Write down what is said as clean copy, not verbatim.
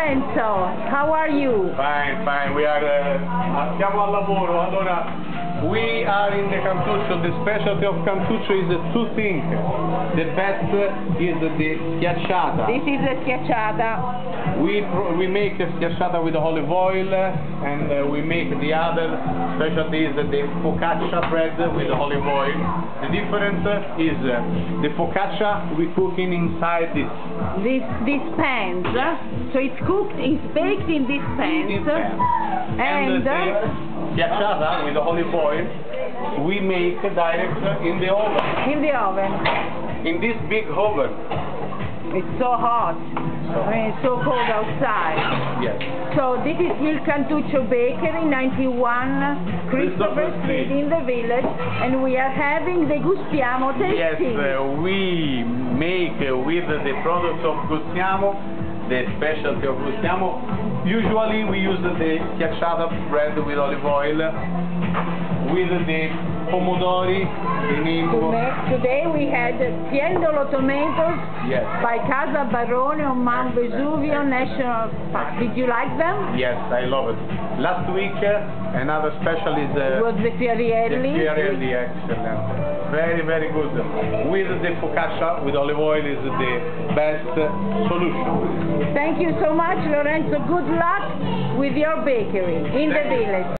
Lorenzo, how are you? Fine, fine. We are siamo al lavoro. Allora, we are in the Cantuccio. The specialty of Cantuccio is two things. The best is the schiacciata. This is a schiacciata. We make a schiacciata with olive oil, and we make the other specialty is the focaccia bread with olive oil. The difference is the focaccia we cooking inside These pans. So it's cooked, it's baked in these pans. And the schiacciata with olive oil we make direct in the oven. In the oven. In this big oven. It's so hot. I mean, it's so cold outside. Yes. So this is Il Cantuccio Bakery, 91 Christopher Street in the village, and we are having the Gustiamo tasting. Yes, we make with the products of Gustiamo, the specialty of Gustiamo. Usually we use the schiacciata bread with olive oil, with the pomodori. Today we had Tiendolo tomatoes by Casa Barone on Mount Vesuvio National Park. Did you like them? Yes, I love it. Last week another special is was the Fiorielli. The Fiorielli, excellent. Very, very good. With the focaccia with olive oil is the best solution. Thank you so much, Lorenzo. Good luck with your bakery in the village.